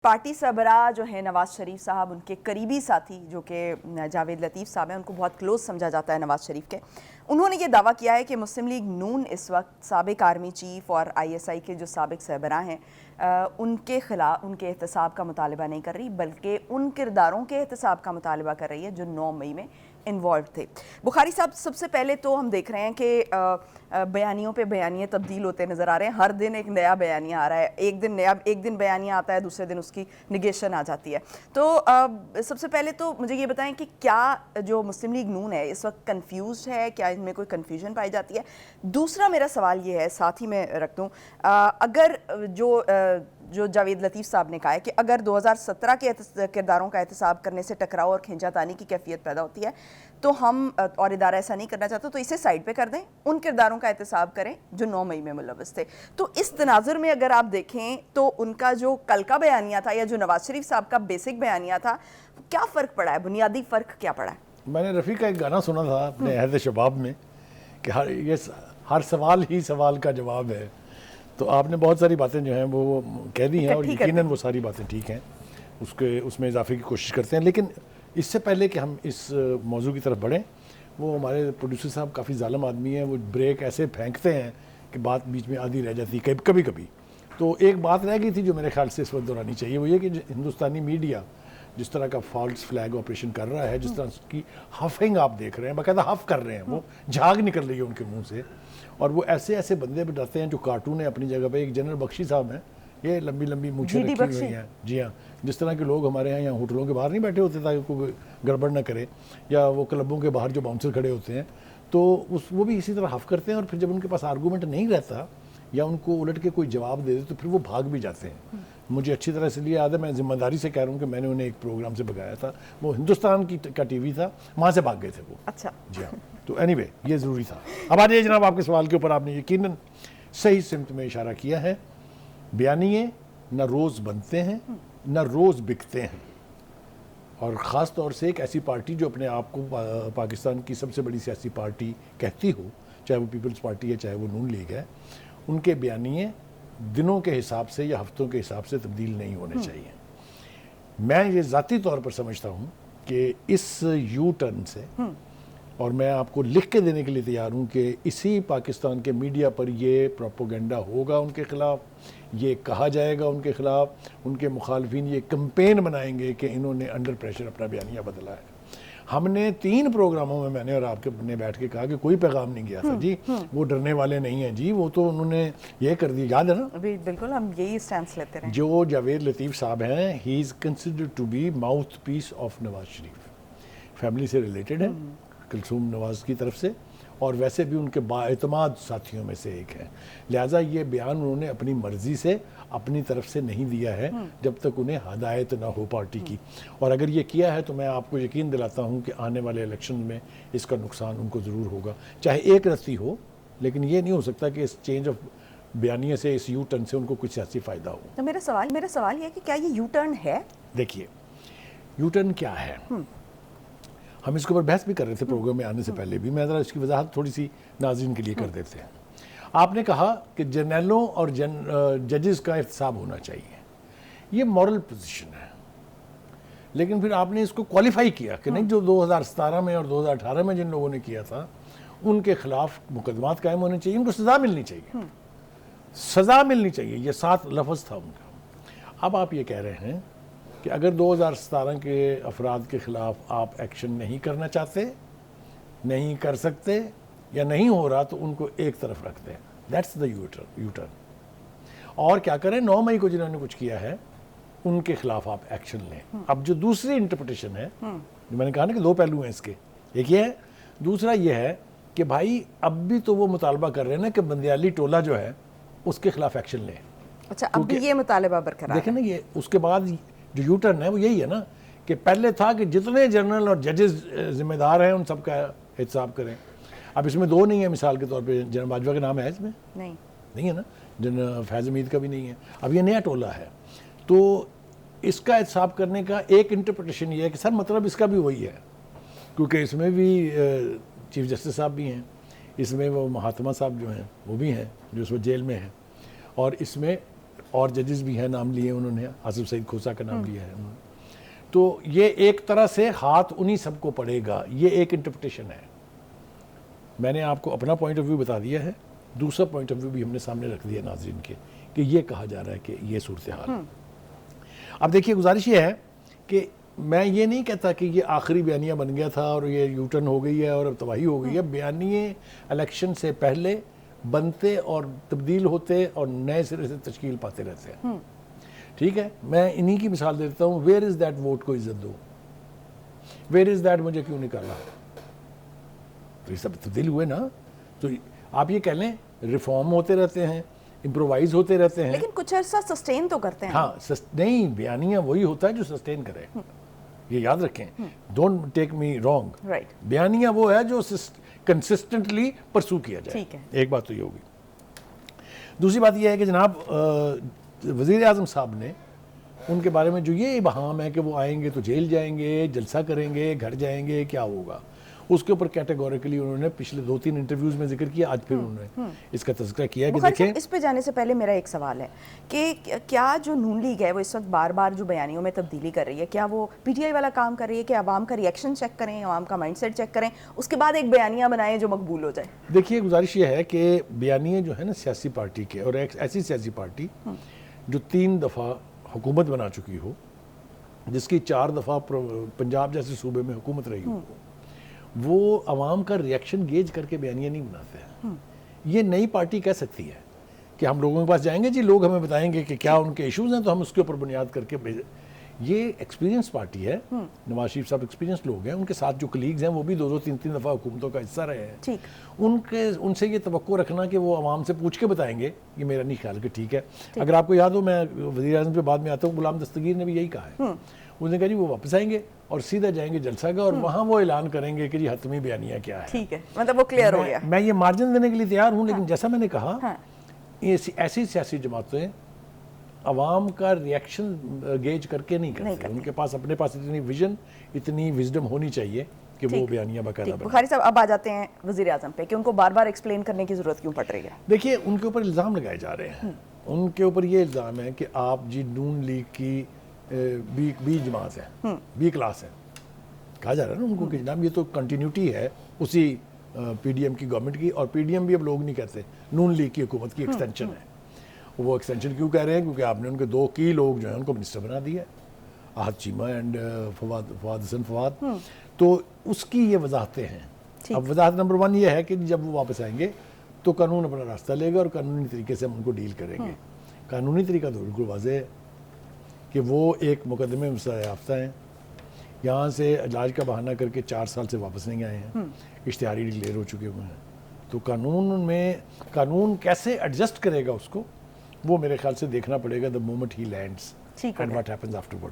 Party سربراہ جو ہے نواز شریف صاحب، ان کے قریبی ساتھی جو کہ جاوید لطیف صاحب ہیں، ان کو بہت کلوز سمجھا جاتا ہے نواز شریف کے، انہوں نے یہ دعویٰ کیا ہے کہ مسلم لیگ نون اس وقت سابق آرمی چیف اور ISI کے جو سابق سربراہ ہیں ان کے خلاف ان کے احتساب کا مطالبہ نہیں کر رہی، بلکہ ان کرداروں کے احتساب کا مطالبہ کر رہی ہے جو 9 مئی میں انوالو تھے۔ بخاری صاحب، سب سے پہلے تو ہم دیکھ رہے ہیں کہ بیانیوں پہ بیانیے تبدیل ہوتے نظر آ رہے ہیں، ہر دن ایک نیا بیانیہ آ رہا ہے، ایک دن بیانیہ آتا ہے، دوسرے دن اس کی نگیشن آ جاتی ہے۔ تو سب سے پہلے تو مجھے یہ بتائیں کہ کیا جو مسلم لیگ نون ہے اس وقت کنفیوز ہے، کیا ان میں کوئی کنفیوژن پائی جاتی ہے؟ دوسرا میرا سوال یہ ہے، ساتھ ہی میں رکھ دوں، اگر جو جاوید لطیف صاحب نے کہا ہے کہ اگر 2017 کے کرداروں کا احتساب کرنے سے ٹکراؤ اور کھینچا تانی کی کیفیت پیدا ہوتی ہے تو ہم اور ادارہ ایسا نہیں کرنا چاہتا، تو اسے سائڈ پہ کر دیں، ان کرداروں کا احتساب کریں جو 9 مئی میں ملوث تھے۔ تو اس تناظر میں اگر آپ دیکھیں تو ان کا جو کل کا بیانیہ تھا یا جو نواز شریف صاحب کا بیسک بیانیہ تھا، کیا فرق پڑا ہے؟ بنیادی فرق کیا پڑا ہے؟ میں نے رفیع کا ایک گانا سنا تھا اپنے عہد شباب میں کہ ہر سوال ہی سوال کا جواب ہے، تو آپ نے بہت ساری باتیں جو ہیں وہ کہہ دی ہیں اور یقیناً وہ ساری باتیں ٹھیک ہیں، اس میں اضافے کی کوشش کرتے ہیں۔ لیکن اس سے پہلے کہ ہم اس موضوع کی طرف بڑھیں، وہ ہمارے پروڈیوسر صاحب کافی ظالم آدمی ہیں، وہ بریک ایسے پھینکتے ہیں کہ بات بیچ میں آدھی رہ جاتی ہے کبھی کبھی۔ تو ایک بات رہ گئی تھی جو میرے خیال سے اس وقت دہرانی چاہیے، وہ یہ کہ ہندوستانی میڈیا جس طرح کا فالس فلیگ آپریشن کر رہا ہے، جس طرح کی ہفنگ آپ دیکھ رہے ہیں، باقاعدہ ہف کر رہے ہیں، وہ جھاگ نکل رہی ہے ان کے منہ سے، اور وہ ایسے بندے بتاتے ہیں جو کارٹون ہے اپنی جگہ پہ۔ ایک جنرل بخشی صاحب ہیں، یہ لمبی مونچھیں رکھی ہوئی ہیں، جی ہاں، جس طرح کے لوگ ہمارے یہاں ہوٹلوں کے باہر نہیں بیٹھے ہوتے تاکہ کوئی گڑبڑ نہ کرے، یا وہ کلبوں کے باہر جو باؤنسر کھڑے ہوتے ہیں، تو وہ بھی اسی طرح ہف کرتے ہیں، اور پھر جب ان کے پاس آرگومنٹ نہیں رہتا یا ان کو الٹ کے کوئی جواب دے دے تو پھر وہ بھاگ بھی جاتے ہیں۔ مجھے اچھی طرح سے یاد ہے، میں ذمہ داری سے کہہ رہا ہوں کہ میں نے انہیں ایک پروگرام سے بھگایا تھا، وہ ہندوستان کا ٹی وی تھا، وہاں سے بھاگ گئے تھے وہ۔ اچھا، جی ہاں، تو اینی وے یہ ضروری تھا۔ اب آج جناب آپ کے سوال کے اوپر آپ نے یقیناً صحیح سمت میں اشارہ کیا ہے۔ بیانیے نہ روز بنتے ہیں نہ روز بکتے ہیں، اور خاص طور سے ایک ایسی پارٹی جو اپنے آپ کو پاکستان کی سب سے بڑی سیاسی پارٹی کہتی ہو، چاہے وہ پیپلز پارٹی ہے چاہے وہ نون لیگ ہے، ان کے بیانیے دنوں کے حساب سے یا ہفتوں کے حساب سے تبدیل نہیں ہونے چاہیے۔ میں یہ ذاتی طور پر سمجھتا ہوں کہ اس یو ٹرن سے، اور میں آپ کو لکھ کے دینے کے لیے تیار ہوں کہ اسی پاکستان کے میڈیا پر یہ پروپیگنڈا ہوگا ان کے خلاف، یہ کہا جائے گا ان کے خلاف، ان کے مخالفین یہ کمپین بنائیں گے کہ انہوں نے انڈر پریشر اپنا بیانیہ بدلا ہے۔ ہم نے 3 پروگراموں میں نے اور آپ کے نے بیٹھ کے کہا کہ کوئی پیغام نہیں گیا تھا جی، وہ ڈرنے والے نہیں ہیں جی، وہ تو انہوں نے یہ کر دیا، یاد ہے نا؟ بالکل، ہم یہی سٹینس لیتے رہے۔ جو جاوید لطیف صاحب ہیں، he is considered to be mouth piece of Nawaz Sharif, family سے ریلیٹڈ ہے کلثوم نواز کی طرف سے، اور ویسے بھی ان کے بااعتماد ساتھیوں میں سے ایک ہیں، لہٰذا یہ بیان انہوں نے اپنی مرضی سے اپنی طرف سے نہیں دیا ہے جب تک انہیں ہدایت نہ ہو پارٹی کی، اور اگر یہ کیا ہے تو میں آپ کو یقین دلاتا ہوں کہ آنے والے الیکشن میں اس کا نقصان ان کو ضرور ہوگا، چاہے ایک رتی ہو، لیکن یہ نہیں ہو سکتا کہ اس چینج آف بیانیے سے، اس یو ٹرن سے ان کو کچھ سیاسی فائدہ ہو۔ تو میرا سوال یہ ہے کہ کیا یہ یو ٹرن ہے؟ دیکھیے، یو ٹرن کیا ہے، ہم اس کے اوپر بحث بھی کر رہے تھے پروگرام میں آنے سے پہلے بھی، میں ذرا اس کی وضاحت تھوڑی سی ناظرین کے لیے کر دیتے ہیں۔ آپ نے کہا کہ جرنیلوں اور ججز کا احتساب ہونا چاہیے، یہ مورل پوزیشن ہے، لیکن پھر آپ نے اس کو کوالیفائی کیا کہ نہیں، جو 2017 میں اور 2018 میں جن لوگوں نے کیا تھا ان کے خلاف مقدمات قائم ہونے چاہیے، ان کو سزا ملنی چاہیے، سزا ملنی چاہیے، یہ 7 لفظ تھا ان کا۔ اب آپ یہ کہہ رہے ہیں کہ اگر 2017 کے افراد کے خلاف آپ ایکشن نہیں کرنا چاہتے، نہیں کر سکتے یا نہیں ہو رہا، تو ان کو ایک طرف رکھ دیں، دیٹس دا یو ٹرن۔ اور کیا کریں، 9 مئی کو جنہوں نے کچھ کیا ہے ان کے خلاف آپ ایکشن لیں۔ اب جو دوسری انٹرپریٹیشن ہے، جو میں نے کہا نا کہ 2 پہلو ہیں اس کے، ایک یہ ہے، دوسرا یہ ہے کہ بھائی اب بھی تو وہ مطالبہ کر رہے ہیں نا کہ بندیالی ٹولہ جو ہے اس کے خلاف ایکشن لیں۔ اچھا، اب بھی یہ مطالبہ برقرار ہے؟ دیکھیں نا، یہ اس کے بعد جو یو ٹرن ہے وہ یہی ہے نا کہ پہلے تھا کہ جتنے جنرل اور ججز ذمہ دار ہیں ان سب کا احتساب کریں۔ اب اس میں 2 نہیں ہیں، مثال کے طور پہ جنرل باجوہ کا نام ہے اس میں؟ نہیں ہے نا، جنرل فیض حمید کا بھی نہیں ہے۔ اب یہ نیا ٹولہ ہے، تو اس کا احتساب کرنے کا ایک انٹرپریٹیشن یہ ہے کہ سر مطلب اس کا بھی وہی ہے، کیونکہ اس میں بھی چیف جسٹس صاحب بھی ہیں، اس میں وہ مہاتما صاحب جو ہیں وہ بھی ہیں جو اس وقت جیل میں ہیں، اور اس میں اور ججز بھی ہیں نام لیے انہوں نے, آصف سعید کھوسا کا نام لیا ہے انہوں نے. تو یہ ایک طرح سے ہاتھ انہی سب کو پڑے گا, یہ ایک انٹرپریٹیشن ہے. میں نے آپ کو اپنا پوائنٹ آف ویو بتا دیا ہے, دوسرا پوائنٹ آف ویو بھی ہم نے سامنے رکھ دیا ناظرین کے, کہ یہ کہا جا رہا ہے کہ یہ صورتحال. اب دیکھیے گزارش یہ ہے کہ میں یہ نہیں کہتا کہ یہ آخری بیانیہ بن گیا تھا اور یہ یو ٹرن ہو گئی ہے اور اب تباہی ہو گئی ہے. بیانیے الیکشن سے پہلے بنتے اور تبدیل ہوتے اور نئے سرے سے تشکیل پاتے رہتے ہیں. ٹھیک ہے, میں انہی کی مثال دیتا ہوں. ویئر از دیٹ ووٹ کو عزت دو, ویئر از دیٹ مجھے کیوں نکالا. تو یہ سب تبدیل ہوئے نا. تو آپ یہ کہہ لیں ریفارم ہوتے رہتے ہیں, امپرووائز ہوتے رہتے ہیں, لیکن کچھ عرصہ سسٹین تو کرتے ہیں. ہاں نہیں, بیانیہ وہی ہوتا ہے جو سسٹین کرے, یہ یاد رکھیں. Don't take me wrong, right, بیانیہ وہ ہے جو کنسسٹنٹلی پرسو کیا جائے. ٹھیک ہے. ایک بات تو یہ ہوگی. دوسری بات یہ ہے کہ جناب وزیر اعظم صاحب نے ان کے بارے میں جو یہ ابہام ہے کہ وہ آئیں گے تو جیل جائیں گے, جلسہ کریں گے, گھر جائیں گے, کیا ہوگا, اس کے اوپر کیٹیگوریکلی انہوں نے پچھلے 2-3 انٹرویوز میں ذکر کیا. آج پھر انہوں نے اس کا تذکرہ کیا کہ دیکھیں. اس پہ جانے سے پہلے میرا ایک سوال ہے کہ کیا جو نون لیگ ہے وہ اس وقت بار بار جو بیانیوں میں تبدیلی کر رہی ہے, کیا وہ پی ٹی آئی والا کام کر رہی ہے کہ عوام کا ریئیکشن چیک کریں, عوام کا مائنڈ سیٹ چیک کریں, اس کے بعد ایک بیانیہ بنائیں جو مقبول ہو جائے؟ دیکھیے گزارش یہ ہے کہ بیانیے جو ہے نا سیاسی پارٹی کے, اور ایک ایسی سیاسی پارٹی جو 3 دفعہ حکومت بنا چکی ہو, جس کی 4 دفعہ پنجاب جیسے صوبے میں حکومت رہی ہو, وہ عوام کا ریئیکشن گیج کر کے بیانیہ نہیں بناتے ہیں. یہ نئی پارٹی کہہ سکتی ہے کہ ہم لوگوں کے پاس جائیں گے, جی لوگ ہمیں بتائیں گے کہ کیا ان کے ایشوز ہیں تو ہم اس کے اوپر بنیاد کر کے یہ ایکسپیرینس پارٹی ہے. نواز شریف صاحب ایکسپیرینس لوگ ہیں, ان کے ساتھ جو کلیگز ہیں وہ بھی 2-3 دفعہ حکومتوں کا حصہ رہے ہیں. ان سے یہ توقع رکھنا کہ وہ عوام سے پوچھ کے بتائیں گے, یہ میرا نہیں خیال کہ ٹھیک ہے. اگر آپ کو یاد ہو, میں وزیر اعظم پہ بعد میں آتا ہوں, غلام دستگیر نے بھی یہی کہا ہے. اس نے کہا جی وہ واپس آئیں گے اور سیدھا جائیں گے جلسہ کا, اور وہاں وہ اعلان کریں گے کہ جی حتمی بیانیہ کیا ہے. ٹھیک ہے, مطلب وہ کلیئر ہو گیا. میں یہ مارجن دینے کے لیے تیار ہوں, لیکن جیسا میں نے کہا ایسی سیاسی جماعتیں عوام کا ریئیکشن گیج کر کے نہیں کرتے. ان کے پاس اپنے پاس اتنی ویژن, اتنی وزڈم ہونی چاہیے کہ وہ بیانیہ باقاعدہ بنائیں. بخاری صاحب اب آ جاتے ہیں وزیر اعظم پہ کہ ان کو بار بار ایکسپلین کرنے کی ضرورت کیوں پڑ رہی ہے. دیکھیے ان کے اوپر الزام لگائے جا رہے ہیں. ان کے اوپر یہ الزام ہے کہ آپ جی نون لیگ کی بی جماعت ہے, بی کلاس ہے. کہا جا رہا ہے نا ان کو کہ جناب یہ تو کنٹینیوٹی ہے اسی پی ڈی ایم کی گورنمنٹ کی, اور پی ڈی ایم بھی اب لوگ نہیں کہتے, نون لیگ کی حکومت کی ایکسٹینشن ہے. وہ ایکسٹینشن کیوں کہہ رہے ہیں؟ کیونکہ آپ نے ان کے 2 کی لوگ جو ہیں ان کو منسٹر بنا دیا ہے, احد چیمہ اینڈ فواد حسن فواد. تو اس کی یہ وضاحتیں ہیں. اب وضاحت نمبر 1 یہ ہے کہ جب وہ واپس آئیں گے تو قانون اپنا راستہ لے گا اور قانونی طریقے سے ہم ان کو ڈیل کریں گے. قانونی طریقہ تو بالکل واضح ہے کہ وہ ایک مقدمے میں سزا یافتہ ہیں, یہاں سے علاج کا بہانہ کر کے 4 سال سے واپس نہیں آئے ہیں, اشتہاری ڈکلیئر ہو چکے ہوئے ہیں. تو قانون کیسے ایڈجسٹ کرے گا اس کو, وہ میرے خیال سے دیکھنا پڑے گا the moment he lands and what happens afterwards.